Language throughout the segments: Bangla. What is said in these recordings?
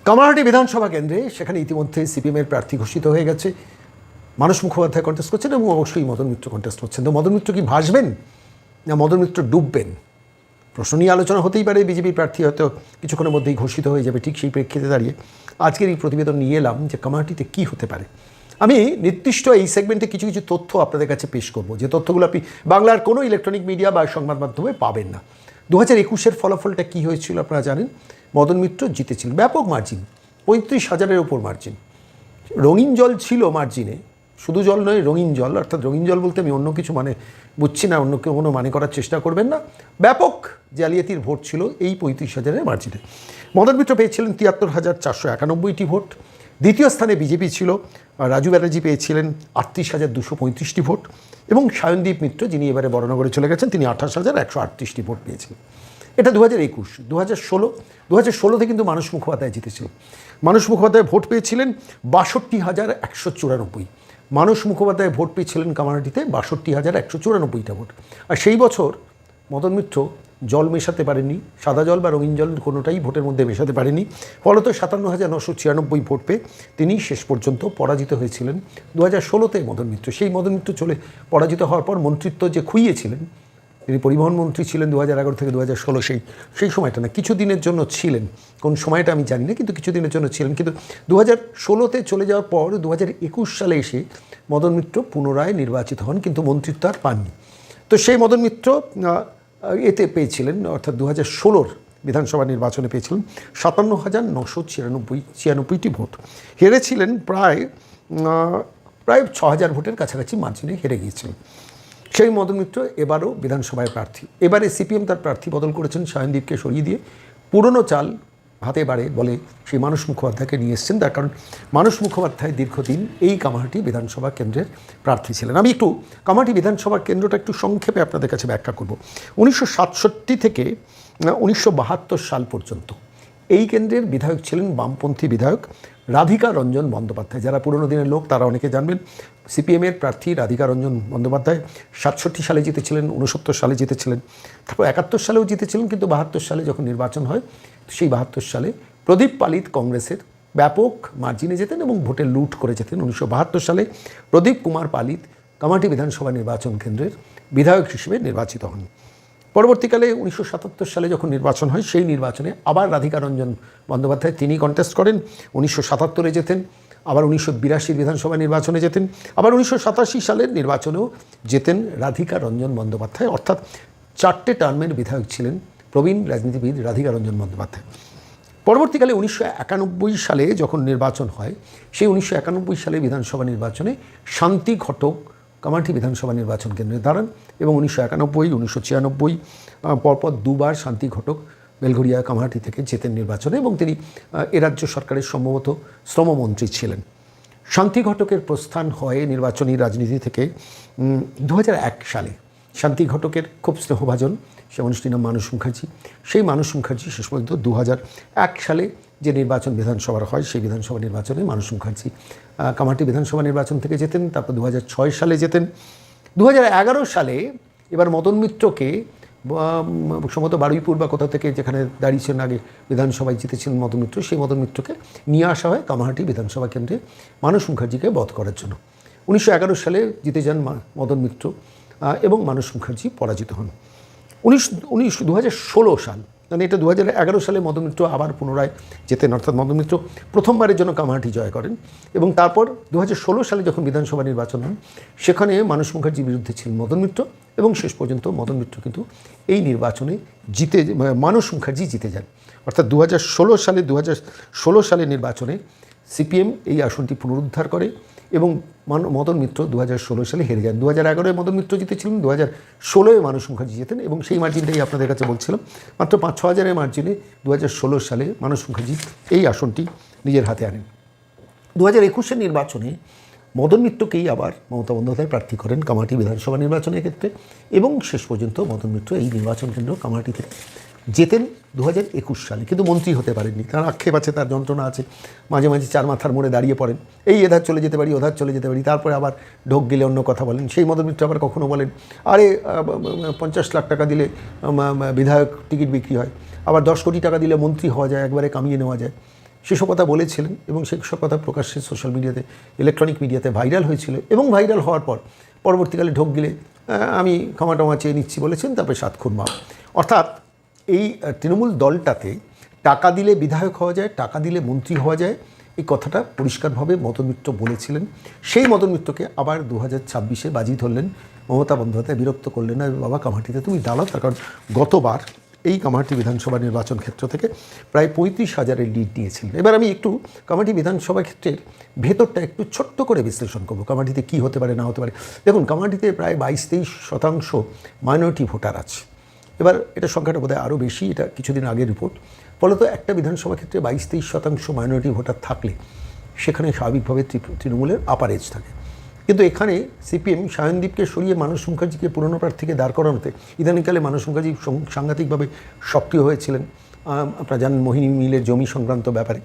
কামারহাটি বিধানসভা কেন্দ্রে সেখানে ইতিমধ্যে সিপিএমের প্রার্থী ঘোষিত হয়ে গেছে। মানস মুখোপাধ্যায় কন্টেস্ট করছেন এবং অবশ্যই মদন মিত্র কন্টেস্ট করছেন। তো মদন মিত্র কি ভাসবেন না মদন মিত্র ডুববেন, প্রশ্ন নিয়ে আলোচনা হতেই পারে। বিজেপির প্রার্থী হয়তো কিছুক্ষণের মধ্যেই ঘোষিত হয়ে যাবে। ঠিক সেই প্রেক্ষিতে দাঁড়িয়ে আজকের এই প্রতিবেদন নিয়ে এলাম যে কামারহাটিতে কী হতে পারে। আমি নির্দিষ্ট এই সেগমেন্টে কিছু কিছু তথ্য আপনাদের কাছে পেশ করব, যে তথ্যগুলো আপনি বাংলার কোনো ইলেকট্রনিক মিডিয়া বা সংবাদ মাধ্যমে পাবেন না। 2021-এর ফলাফলটা কী হয়েছিল আপনারা জানেন। মদন মিত্র জিতেছিলেন ব্যাপক মার্জিন, 35,000-এর ওপর মার্জিন। রঙিন জল ছিল মার্জিনে, শুধু জল নয় রঙিন জল, অর্থাৎ রঙিন জল বলতে আমি অন্য কিছু মানে বুঝছি না, অন্য কোনো মানে করার চেষ্টা করবেন না। ব্যাপক জালিয়াতির ভোট ছিল এই 35,000-এর মার্জিনে। মদন মিত্র পেয়েছিলেন 73,491টি ভোট। দ্বিতীয় স্থানে বিজেপি ছিল, রাজু ব্যানার্জি পেয়েছিলেন 38,235টি ভোট এবং সায়নদীপ মিত্র, যিনি এবারে বরানগরে চলে গেছেন, তিনি 28,138টি ভোট পেয়েছিলেন। এটা 2021। 2016-তে কিন্তু মানস মুখোপাধ্যায় জিতেছিলেন। মানস মুখোপাধ্যায় ভোট পেয়েছিলেন 62,194। মানস মুখোপাধ্যায় ভোট পেয়েছিলেন কামারহাটিতে 62,194টা ভোট। আর সেই বছর মদন মিত্র জল মেশাতে পারেননি, সাদা জল বা রঙিন জল কোনোটাই ভোটের মধ্যে মেশাতে পারেনি। ফলত 57,996 ভোট পেয়ে তিনি শেষ পর্যন্ত পরাজিত হয়েছিলেন 2016-তে মদন মিত্র। সেই মদন মিত্র চলে পরাজিত হওয়ার পর মন্ত্রিত্ব যে খুইয়েছিলেন, তিনি পরিবহন মন্ত্রী ছিলেন 2011 থেকে 2016, সেই সময়টা না, কিছু দিনের জন্য ছিলেন, কোন সময়টা আমি জানি না, কিন্তু কিছু দিনের জন্য ছিলেন। কিন্তু 2016-তে চলে যাওয়ার পর 2021 সালে এসে মদন মিত্র পুনরায় নির্বাচিত হন, কিন্তু মন্ত্রিত্ব আর পাননি। তো সেই মদন মিত্র এতে পেয়েছিলেন, অর্থাৎ 2016-র বিধানসভা নির্বাচনে পেয়েছিলেন 57,996টি ভোট। হেরেছিলেন প্রায় 6,000 ভোটের কাছাকাছি মার্জিনে হেরে গিয়েছিলেন সেই মদন মিত্র। এবারও বিধানসভায় প্রার্থী। এবারে সিপিএম তার প্রার্থী বদল করেছেন, সায়নদীপকে সরিয়ে দিয়ে পুরনো চাল হাতে বাড়ে বলে সেই মানস মুখোপাধ্যায়কে নিয়ে এসছেন। তার কারণ মানস মুখোপাধ্যায় দীর্ঘদিন এই কামারহাটি বিধানসভা কেন্দ্রের প্রার্থী ছিলেন। আমি একটু কামারহাটি বিধানসভা কেন্দ্রটা একটু সংক্ষেপে আপনাদের কাছে ব্যাখ্যা করব। 1967 থেকে 1972 সাল পর্যন্ত এই কেন্দ্রের বিধায়ক ছিলেন বামপন্থী বিধায়ক রাধিকা রঞ্জন বন্দ্যোপাধ্যায়। যারা পুরনো দিনের লোক তারা অনেকে জানবেন, সিপিএমের প্রার্থী রাধিকা রঞ্জন বন্দ্যোপাধ্যায় 67 সালে জিতেছিলেন, 69 সালে জিতেছিলেন, তারপর 71 সালেও জিতেছিলেন। কিন্তু 72 সালে যখন নির্বাচন হয়, সেই 72 সালে প্রদীপ পালিত কংগ্রেসের ব্যাপক মার্জিনে যেতেন এবং ভোটে লুট করে যেতেন। 1972 সালে প্রদীপ কুমার পালিত কামারহাটি বিধানসভা নির্বাচন কেন্দ্রের বিধায়ক হিসেবে নির্বাচিত হন। পরবর্তীকালে 1977 সালে যখন নির্বাচন হয়, সেই নির্বাচনে আবার রাধিকা রঞ্জন বন্দ্যোপাধ্যায় তিনি কন্টেস্ট করেন। 1977-এ যেতেন, আবার 1982 বিধানসভা নির্বাচনে যেতেন, আবার 1987 সালের নির্বাচনেও যেতেন রাধিকা রঞ্জন বন্দ্যোপাধ্যায়। অর্থাৎ 4টে টার্মের বিধায়ক ছিলেন প্রবীণ রাজনীতিবিদ রাধিকা রঞ্জন বন্দ্যোপাধ্যায়। পরবর্তীকালে 1991 সালে যখন নির্বাচন হয়, সেই 1991 সালে বিধানসভা নির্বাচনে শান্তি ঘটক কামারহাটি বিধানসভা নির্বাচন কেন্দ্রে দাঁড়ান এবং 1991, 1996 পরপর দুবার শান্তি ঘটক বেলঘরিয়া কামারহাটি থেকে জেতেন নির্বাচনে এবং তিনি এ রাজ্য সরকারের সম্ভবত শ্রমমন্ত্রী ছিলেন। শান্তি ঘটকের প্রস্থান হয় নির্বাচনী রাজনীতি থেকে 2001 সালে। শান্তি ঘটকের খুব স্নেহভাজন সে মানুষটির নাম মানস মুখার্জি। সেই মানস মুখার্জি শেষ পর্যন্ত 2001 সালে যে নির্বাচন বিধানসভার হয়, সেই বিধানসভা নির্বাচনে মানস মুখার্জি কামারহাটি বিধানসভা নির্বাচন থেকে যেতেন। তারপর 2006 সালে যেতেন। 2011 সালে এবার মদন মিত্রকে সম্ভবত বারুইপুর বা কোথা থেকে, যেখানে দাঁড়িয়েছেন আগে বিধানসভায় জিতেছিলেন মদন মিত্র, সেই মদন মিত্রকে নিয়ে আসা হয় কামারহাটি বিধানসভা কেন্দ্রে মানস মুখার্জিকে বধ করার জন্য। 1911 সালে জিতে যান মদন মিত্র এবং মানস মুখার্জি পরাজিত হন। 2016 সাল, মানে এটা 2011 সালে মদন মিত্র আবার পুনরায় যেতেন, অর্থাৎ মদন মিত্র প্রথমবারের জন্য কামারহাটি জয় করেন এবং তারপর 2016 সালে যখন বিধানসভা নির্বাচন হয়, সেখানে মানস মুখার্জির বিরুদ্ধে ছিলেন মদন মিত্র এবং শেষ পর্যন্ত মদন মিত্র কিন্তু এই নির্বাচনে মানস মুখার্জি জিতে যান। অর্থাৎ 2016 সালের নির্বাচনে সিপিএম এই আসনটি পুনরুদ্ধার করে এবং মদন মিত্র 2016 সালে হেরে যান। 2011-এ মদন মিত্র জিতেছিলেন, 2016-এ মানস মুখার্জি জেতেন এবং সেই মার্জিনটাই আপনাদের কাছে বলছিলাম, মাত্র 5-6 হাজারের মার্জিনে 2016 সালে মানস মুখার্জি এই আসনটি নিজের হাতে আনেন। 2021-এর নির্বাচনে মদন মিত্রকেই আবার মমতা বন্দ্যোপাধ্যায় প্রার্থী করেন কামারহাটি বিধানসভা নির্বাচনের ক্ষেত্রে এবং শেষ পর্যন্ত মদন মিত্র এই নির্বাচন কেন্দ্র কামারহাটি থেকে জেতেন 2021 সালে, কিন্তু মন্ত্রী হতে পারেননি। তার আক্ষেপ আছে, তার যন্ত্রণা আছে, মাঝে মাঝে চার মাথার মোড়ে দাঁড়িয়ে পড়েন, এই এধার চলে যেতে পারি, ওধার চলে যেতে পারি, তারপরে আবার ঢোক গেলে অন্য কথা বলেন। সেই মদন মিত্র আবার কখনো বলেন, আরে 50 লাখ টাকা দিলে বিধায়ক টিকিট বিক্রি হয়, আবার 10 কোটি টাকা দিলে মন্ত্রী হওয়া যায়, একবারে কামিয়ে নেওয়া যায়। সেসব কথা বলেছিলেন এবং সেসব কথা প্রকাশ্যে সোশ্যাল মিডিয়াতে, ইলেকট্রনিক মিডিয়াতে ভাইরাল হয়েছিল এবং ভাইরাল হওয়ার পর পরবর্তীকালে ঢোক গিলে আমি ক্ষমা টমা চেয়ে নিচ্ছি বলেছেন, তারপরে সাতক্ষণ মাপ। অর্থাৎ এই তৃণমূল দলটাতে টাকা দিলে বিধায়ক হওয়া যায়, টাকা দিলে মন্ত্রী হওয়া যায়, এই কথাটা পরিষ্কারভাবে মদন মিত্র বলেছিলেন। সেই মদন মিত্রকে আবার 2026-এ বাজি ধরলেন মমতা বন্দ্যোপাধ্যায়, বিরক্ত করলেন না, বাবা কামাঠিতে তুমি দাঁড়াও। তার কারণ গতবার এই কামারহাটি বিধানসভা নির্বাচন ক্ষেত্র থেকে প্রায় 35,000-এর লিড নিয়েছিলেন। এবার আমি একটু কামারহাটি বিধানসভা ক্ষেত্রের ভেতরটা একটু ছোট্ট করে বিশ্লেষণ করবো, কামারহাটিতে কী হতে পারে না হতে পারে। দেখুন, কামারহাটিতে প্রায় 22-23% মাইনরিটি ভোটার আছে। এবার এটা সংখ্যাটা বোধহয় আরও বেশি, এটা কিছুদিন আগের রিপোর্ট। ফলত একটা বিধানসভা ক্ষেত্রে 22-23% মাইনরিটি ভোটার থাকলে সেখানে স্বাভাবিকভাবে তৃণমূলের আপার এজ থাকে। কিন্তু এখানে সিপিএম সায়নদীপকে সরিয়ে মানস মুখার্জিকে পুরনো প্রার্থীকে দাঁড় করানোতে ইদানিংকালে মানস মুখার্জি সাংঘাতিকভাবে সক্রিয় হয়েছিলেন। আপনারা জানেন মোহিনী মিলের জমি সংক্রান্ত ব্যাপারে।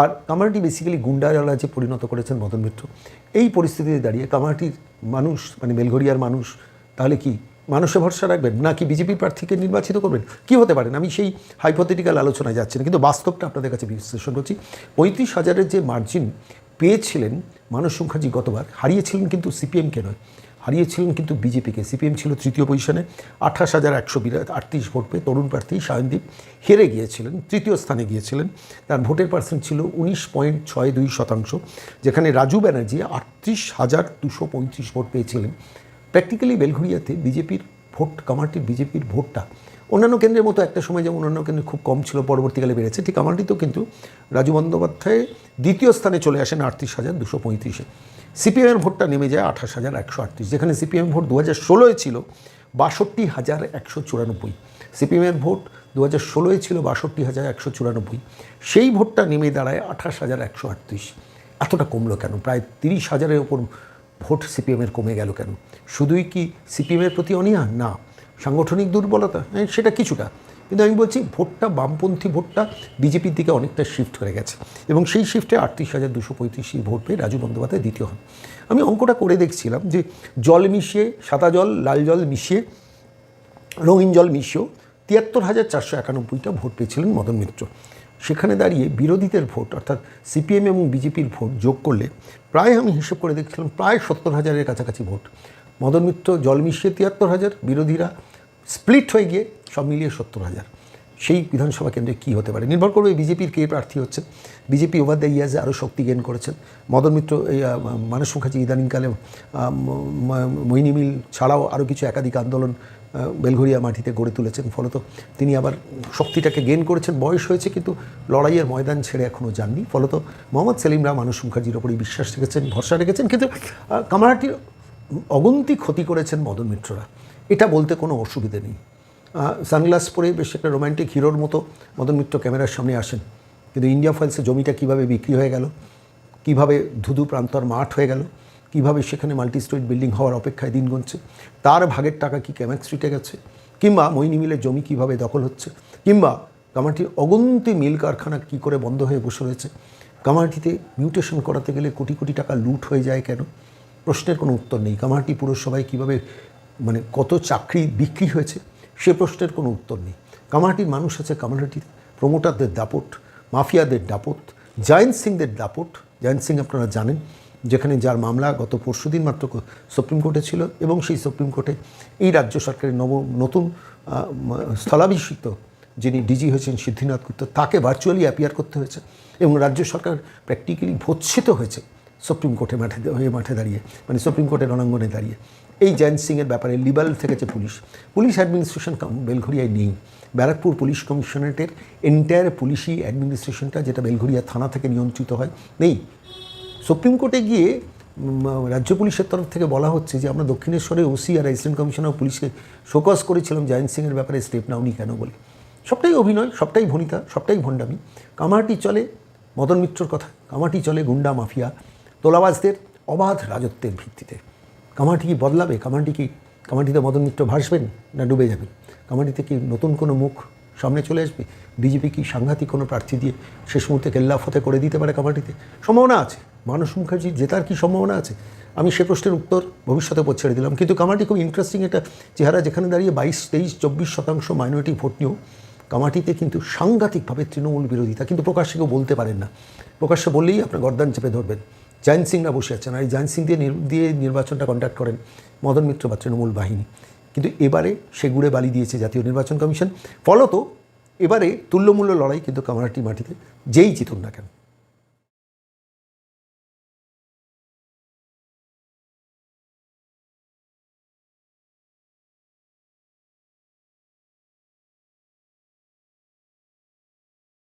আর কামারহাটি বেসিক্যালি গুন্ডারাজে পরিণত করেছেন মদন মিত্র। এই পরিস্থিতিতে দাঁড়িয়ে কামারহাটির মানুষ, মানে বেলঘরিয়ার মানুষ, তাহলে কি মানুষে ভরসা রাখবেন নাকি বিজেপির প্রার্থীকে নির্বাচিত করবেন? কি হতে পারেন? আমি সেই হাইপোথেটিক্যাল আলোচনায় যাচ্ছি না, কিন্তু বাস্তবটা আপনাদের কাছে বিশ্লেষণ করছি। 35,000-এর যে মার্জিন পেয়েছিলেন মানস মুখার্জি গতবার, হারিয়েছিলেন কিন্তু সিপিএমকে নয়, হারিয়েছিলেন কিন্তু বিজেপিকে। সিপিএম ছিল তৃতীয় পজিশনে, 28,138 ভোট পেয়ে তরুণ প্রার্থী সায়নদীপ হেরে গিয়েছিলেন, তৃতীয় স্থানে গিয়েছিলেন। তার ভোটের পার্সেন্ট ছিল 19.62%, যেখানে রাজু ব্যানার্জি 38,235 ভোট পেয়েছিলেন। প্র্যাকটিক্যালি বেলঘরিয়াতে বিজেপির ভোট, কামারহাটির বিজেপির ভোটটা অন্যান্য কেন্দ্রের মতো একটা সময় যেমন অন্যান্য কেন্দ্রে খুব কম ছিল, পরবর্তীকালে বেড়েছে, ঠিক কামারহাটিতেও কিন্তু রাজু বন্দ্যোপাধ্যায় দ্বিতীয় স্থানে চলে আসেন 38,235-এ। সিপিএমের ভোটটা নেমে যায় 28,138, যেখানে সিপিএম ভোট 2016-এ ছিল 62,194। সিপিএমের ভোট 2016-এ ছিল 62,194, সেই ভোটটা নেমে দাঁড়ায় 28,138। এতটা কমলো কেন? প্রায় 30,000-এর ওপর ভোট সিপিএমের কমে গেল কেন? শুধুই কি সিপিএমের প্রতি অনীহা? না, সাংগঠনিক দুর্বলতা, সেটা কিছুটা। কিন্তু আমি বলছি ভোটটা, বামপন্থী ভোটটা বিজেপির দিকে অনেকটা শিফট করে গেছে এবং সেই শিফটে 38,235 ভোট পেয়ে রাজু বন্দ্যোপাধ্যায় দ্বিতীয় হন। আমি অঙ্কটা করে দেখছিলাম যে জল মিশিয়ে, সাদা জল লাল জল মিশিয়ে, রঙিন জল মিশিয়েও 73,491টা ভোট পেয়েছিলেন মদন মিত্র। সেখানে দাঁড়িয়ে বিরোধীদের ভোট, অর্থাৎ সিপিএম এবং বিজেপির ভোট যোগ করলে প্রায়, আমি হিসেব করে দেখছিলাম, প্রায় 70,000-এর কাছাকাছি ভোট। মদন মিত্র জল মিশিয়ে 73,000, বিরোধীরা স্প্লিট হয়ে গিয়ে সব মিলিয়ে 70,000। সেই বিধানসভা কেন্দ্রে কী হতে পারে নির্ভর করবে বিজেপির কে প্রার্থী হচ্ছেন। বিজেপি ওভার দ্য ইয়ার্সে আরও শক্তি গেইন করেছেন। মদন মিত্র, এই মানস মুখার্জি ইদানিংকালে মোহিনী মিল ছাড়াও আরও কিছু একাধিক আন্দোলন বেলঘরিয়া মাটিতে গড়ে তুলেছেন, ফলত তিনি আবার শক্তিটাকে গেইন করেছেন। বয়স হয়েছে কিন্তু লড়াইয়ের ময়দান ছেড়ে এখনও যাননি, ফলত মোহাম্মদ সেলিমরা মানস মুখার্জির ওপরই বিশ্বাস রেখেছেন, ভরসা রেখেছেন। কিন্তু কামারহাটির অগুন্তি ক্ষতি করেছেন মদন মিত্ররা, এটা বলতে কোনো অসুবিধে নেই। সানগ্লাস পরে বেশ একটা রোম্যান্টিক হিরোর মতো মদন মিত্র ক্যামেরার সামনে আসেন, কিন্তু ইন্ডিয়া ফাইলসে জমিটা কীভাবে বিক্রি হয়ে গেল, কীভাবে ধুধু প্রান্তর মাঠ হয়ে গেল, কীভাবে সেখানে মাল্টি স্টোরি বিল্ডিং হওয়ার অপেক্ষায় দিন গুনছে, তার ভাগের টাকা কি ক্যামেক স্ট্রিটে গেছে, কিংবা মোহিনী মিলের জমি কীভাবে দখল হচ্ছে, কিংবা কামারহাটির অগুন্তি মিল কারখানা কী করে বন্ধ হয়ে বসে রয়েছে, কামারহাটিতে মিউটেশন করাতে গেলে কোটি কোটি টাকা লুট হয়ে যায় কেন, প্রশ্নের কোনো উত্তর নেই। কামারহাটি পুরসভায় কীভাবে, মানে কত চাকরি বিক্রি হয়েছে, সে প্রশ্নের কোনো উত্তর নেই। কামারহাটির মানুষ আছে, কামারহাটির প্রমোটারদের দাপট, মাফিয়াদের দাপট, জয়ন্ত সিংদের দাপট। জয়ন্ত সিং আপনারা জানেন, যেখানে যার মামলা গত পরশুদিন মাত্র সুপ্রিম কোর্টে ছিল, এবং সেই সুপ্রিম কোর্টে এই রাজ্য সরকারের নতুন স্থলাভিষিক্ত যিনি ডিজি হয়েছেন সিদ্ধিনাথ গুপ্ত, তাকে ভার্চুয়ালি অ্যাপিয়ার করতে হয়েছে, এবং রাজ্য সরকার প্র্যাকটিক্যালি ভৎসিত হয়েছে সুপ্রিম কোর্টে মাঠে দাঁড়িয়ে, মানে সুপ্রিম কোর্টের রণাঙ্গনে দাঁড়িয়ে। এই জয়ন্ত সিংয়ের ব্যাপারে লিবারেল থেকেছে পুলিশ অ্যাডমিনিস্ট্রেশন বেলঘরিয়ায় নেই। ব্যারাকপুর পুলিশ কমিশনারেটের এন্টায়ার পুলিশি অ্যাডমিনিস্ট্রেশনটা, যেটা বেলঘরিয়া থানা থেকে নিয়ন্ত্রিত হয়, নেই। সুপ্রিম কোর্টে গিয়ে রাজ্য পুলিশের তরফ থেকে বলা হচ্ছে যে আমরা দক্ষিণেশ্বরে ওসি আর অ্যাসিস্ট্যান্ট কমিশনার পুলিশকে শোকজ করেছিলাম জয়ন্ত সিংয়ের ব্যাপারে স্টেপ নাওনি কেন বলে। সবটাই অভিনয়, সবটাই ভনিতা, সবটাই ভণ্ডামি। কামারহাটি চলে মদন মিত্রর কথা, কামারহাটি চলে গুন্ডা মাফিয়া তোলাবাজদের অবাধ রাজত্বের ভিত্তিতে। কামারহাটি কি বদলাবে? কামারহাটিতে মদন মিত্র ভাসবেন না ডুবে যাবেন? কামারহাটিতে কি নতুন কোনো মুখ সামনে চলে আসবে? বিজেপি কি সাংঘাতিক কোনো প্রার্থী দিয়ে শেষ মুহূর্তে কেল্লাফতে করে দিতে পারে? কামারহাটিতে সম্ভাবনা আছে। মানস মুখার্জির জেতার কি সম্ভাবনা আছে? আমি সে প্রশ্নের উত্তর ভবিষ্যতে পর ছেড়ে দিলাম। কিন্তু কামারহাটি খুব ইন্টারেস্টিং একটা চেহারা, যেখানে দাঁড়িয়ে 22, 23, 24% মাইনরিটি ভোট নিয়েও কামাঠিতে কিন্তু সাংঘাতিকভাবে তৃণমূল বিরোধিতা, কিন্তু প্রকাশ্যে কেউ বলতে পারেন না। প্রকাশ্যে বললেই আপনার গর্দান চেপে ধরবেন। জয়ন্ত সিংরা বসে আছেন, আর এই জয়ন্ত সিং দিয়ে নির্বাচনটা কন্ডাক্ট করেন মদন মিত্র বা তৃণমূল বাহিনী। কিন্তু এবারে সে গুড়ে বালি দিয়েছে জাতীয় নির্বাচন কমিশন। ফলত এবারে তুল্যমূল্য লড়াই কিন্তু কামারহাটি মাটিতে যেই জিতুন না কেন।